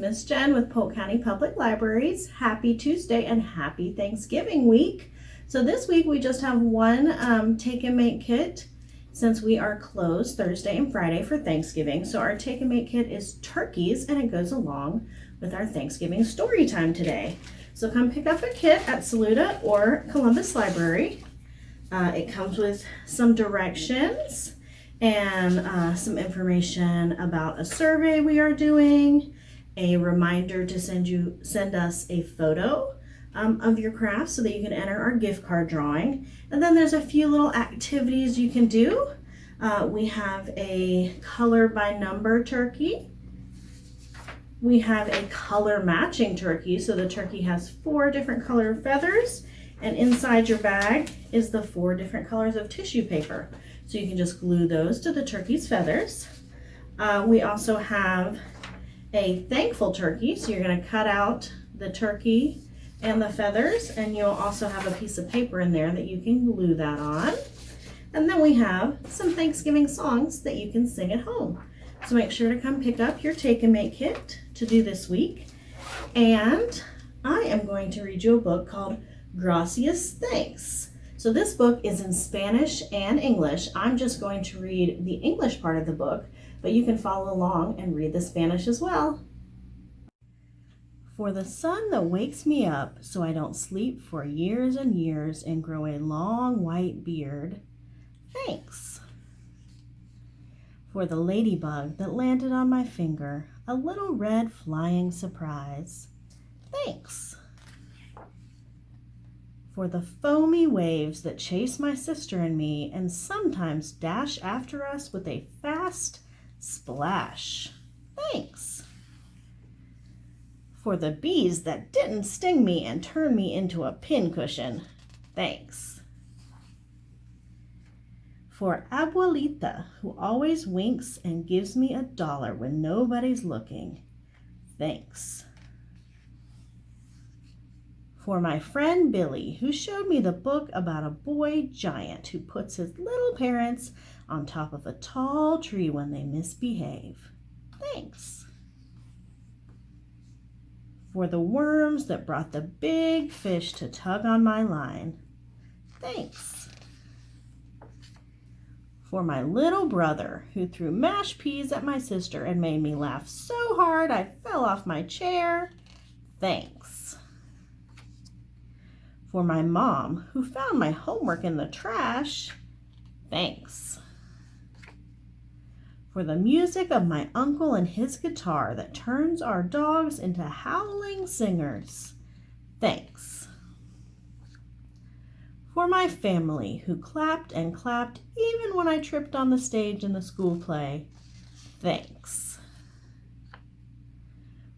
Miss Jen with Polk County Public Libraries. Happy Tuesday and happy Thanksgiving week. So this week we just have one take and make kit since we are closed Thursday and Friday for Thanksgiving. So our take and make kit is turkeys and it goes along with our Thanksgiving story time today. So come pick up a kit at Saluda or Columbus Library. It comes with some directions and some information about a survey we are doing, a reminder to send us a photo of your craft so that you can enter our gift card drawing. And then there's a few little activities you can do. We have a color by number turkey. We have a color matching turkey, so the turkey has 4 different color feathers, and inside your bag is the 4 different colors of tissue paper. So you can just glue those to the turkey's feathers. We also have a thankful turkey, so you're going to cut out the turkey and the feathers, and you'll also have a piece of paper in there that you can glue that on. And then we have some Thanksgiving songs that you can sing at home. So make sure to come pick up your take and make kit to do this week. And I am going to read you a book called Gracias Thanks. So this book is in Spanish and English. I'm just going to read the English part of the book, but you can follow along and read the Spanish as well. For the sun that wakes me up so I don't sleep for years and years and grow a long white beard, thanks. For the ladybug that landed on my finger, a little red flying surprise, thanks. For the foamy waves that chase my sister and me and sometimes dash after us with a fast splash, thanks. For the bees that didn't sting me and turn me into a pincushion, thanks. For Abuelita, who always winks and gives me $1 when nobody's looking, thanks. For my friend Billy, who showed me the book about a boy giant who puts his little parents on top of a tall tree when they misbehave, thanks. For the worms that brought the big fish to tug on my line, thanks. For my little brother who threw mashed peas at my sister and made me laugh so hard I fell off my chair, thanks. For my mom who found my homework in the trash, thanks. For the music of my uncle and his guitar that turns our dogs into howling singers, thanks. For my family who clapped and clapped even when I tripped on the stage in the school play, thanks.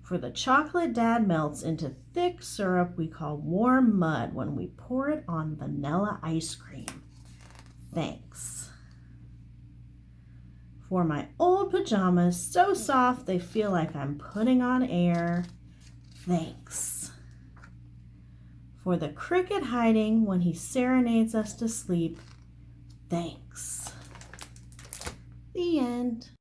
For the chocolate Dad melts into thick syrup we call warm mud when we pour it on vanilla ice cream, thanks. For my old pajamas so soft they feel like I'm putting on air, thanks. For the cricket hiding when he serenades us to sleep, thanks. The end.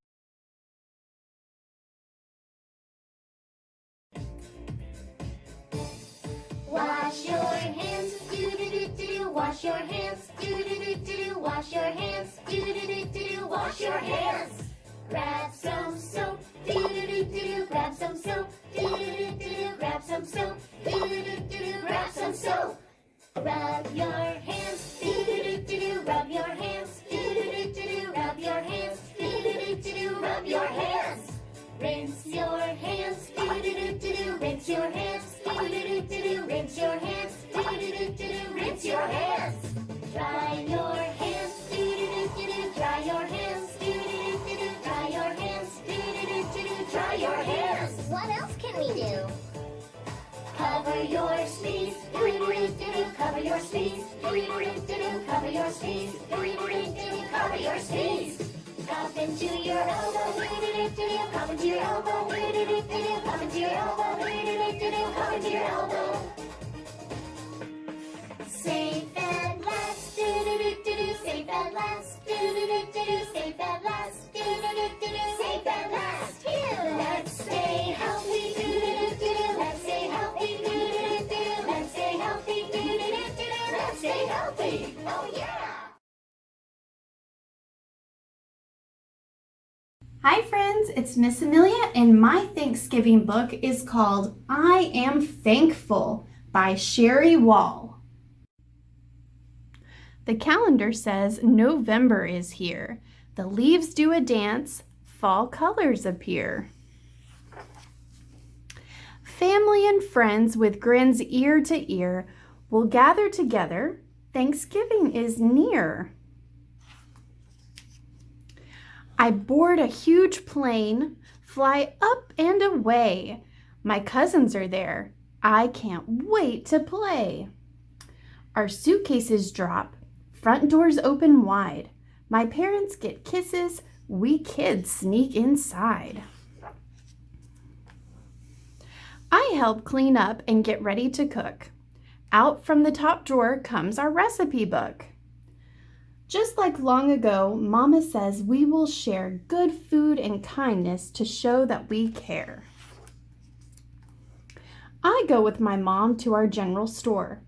Wash your hands, do-do-do-do-do. Wash your hands, do-do-do-do-do. Wash your hands, do-do-do-do-do. Wash your hands. Grab some soap, do-do-do-do-do. Grab some soap, do-do-do-do-do. Grab some soap, do-do-do-do-do. Grab some soap. Rub your hands, do-do-do-do-do. Rub your hands, do-do-do-do-do. Rub your hands, do-do-do-do-do. Rub your hands. Rinse your hands, do-do-do-do-do. Rinse your hands, do-do-do-do-do. Rinse your hands, do-do-do-do-do. Rinse your hands. Dry your hands, do-do-do-do-do. Dry your hands, do-do-do-do-do. Dry your hands, do-do-do-do-do. Dry your hands. What else can we do? Cover your sneeze, do-do-do-do-do. Cover your sneeze, do-do-do-do-do. Cover your sneeze, do-do-do-do-do. Cover your sneeze. Cup into your elbow, do-do-do-do-do. Cup into your elbow, do-do-do-do-do. Cup into your elbow, do-do-do-do-do. Cup into your elbow. Safe at last, do-do-do-do-do. Safe at last, do-do-do-do-do. Safe at last, do-do-do-do-do. Safe at last. Let's stay healthy, do Hi friends, it's Miss Amelia and my Thanksgiving book is called I Am Thankful by Sherry Wall. The calendar says November is here. The leaves do a dance, fall colors appear. Family and friends with grins ear to ear will gather together. Thanksgiving is near. I board a huge plane, fly up and away. My cousins are there. I can't wait to play. Our suitcases drop, front doors open wide. My parents get kisses, we kids sneak inside. I help clean up and get ready to cook. Out from the top drawer comes our recipe book. Just like long ago, Mama says we will share good food and kindness to show that we care. I go with my mom to our general store.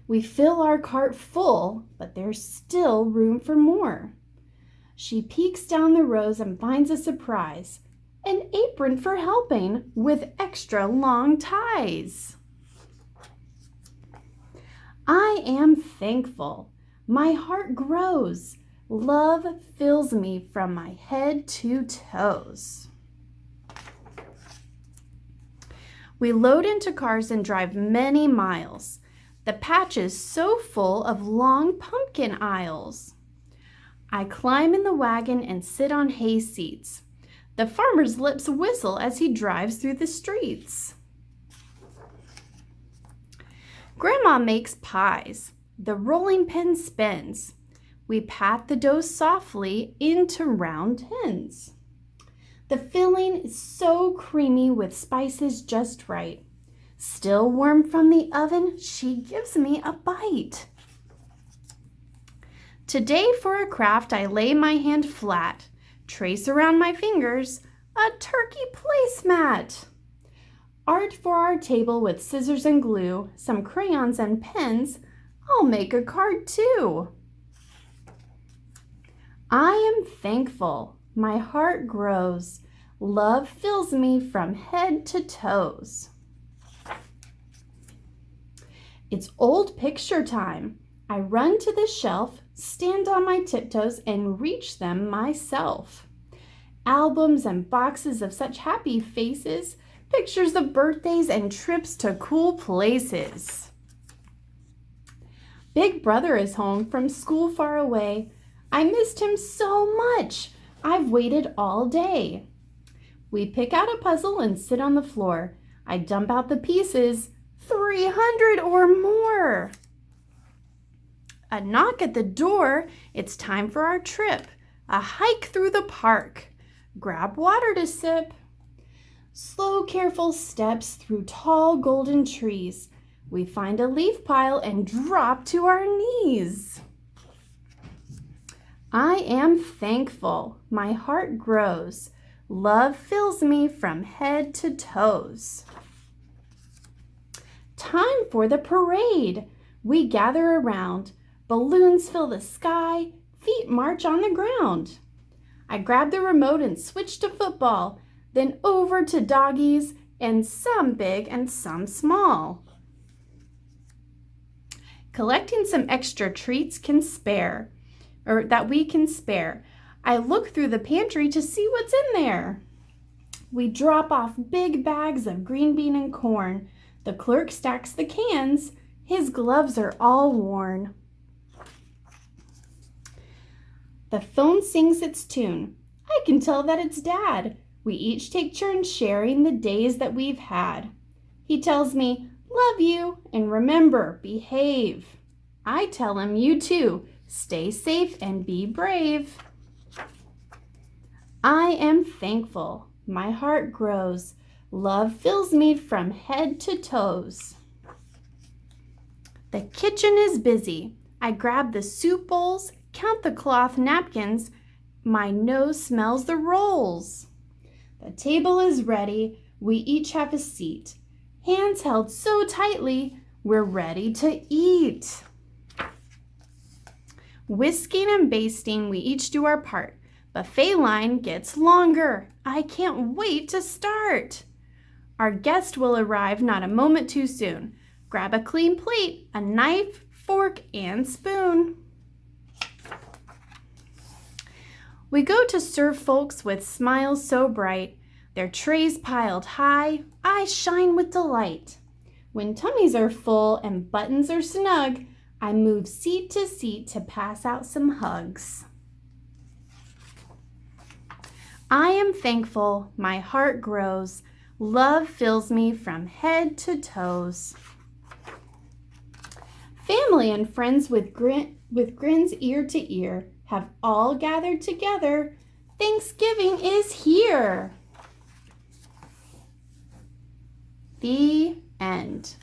We fill our cart full, but there's still room for more. She peeks down the rows and finds a surprise, an apron for helping with extra long ties. I am thankful. My heart grows. Love fills me from my head to toes. We load into cars and drive many miles. The patch is so full of long pumpkin aisles. I climb in the wagon and sit on hay seats. The farmer's lips whistle as he drives through the streets. Grandma makes pies. The rolling pin spins. We pat the dough softly into round tins. The filling is so creamy with spices just right. Still warm from the oven, she gives me a bite. Today for a craft I lay my hand flat, trace around my fingers a turkey placemat. Art for our table with scissors and glue, some crayons and pens. I'll make a card too. I am thankful. My heart grows. Love fills me from head to toes. It's old picture time. I run to the shelf, stand on my tiptoes, and reach them myself. Albums and boxes of such happy faces, pictures of birthdays and trips to cool places. Big brother is home from school far away. I missed him so much. I've waited all day. We pick out a puzzle and sit on the floor. I dump out the pieces, 300 or more. A knock at the door. It's time for our trip. A hike through the park. Grab water to sip. Slow, careful steps through tall golden trees. We find a leaf pile and drop to our knees. I am thankful. My heart grows. Love fills me from head to toes. Time for the parade. We gather around. Balloons fill the sky. Feet march on the ground. I grab the remote and switch to football, then over to doggies, and some big and some small. Collecting some extra treats that we can spare. I look through the pantry to see what's in there. We drop off big bags of green bean and corn. The clerk stacks the cans. His gloves are all worn. The phone sings its tune. I can tell that it's Dad. We each take turns sharing the days that we've had. He tells me, "Love you, and remember, behave." I tell him, "You too, stay safe and be brave." I am thankful. My heart grows. Love fills me from head to toes. The kitchen is busy. I grab the soup bowls, count the cloth napkins. My nose smells the rolls. The table is ready. We each have a seat. Hands held so tightly, we're ready to eat. Whisking and basting, we each do our part. Buffet line gets longer. I can't wait to start. Our guest will arrive not a moment too soon. Grab a clean plate, a knife, fork, and spoon. We go to serve folks with smiles so bright. Their trays piled high, eyes shine with delight. When tummies are full and buttons are snug, I move seat to pass out some hugs. I am thankful, my heart grows. Love fills me from head to toes. Family and friends with grins ear to ear have all gathered together. Thanksgiving is here. The end.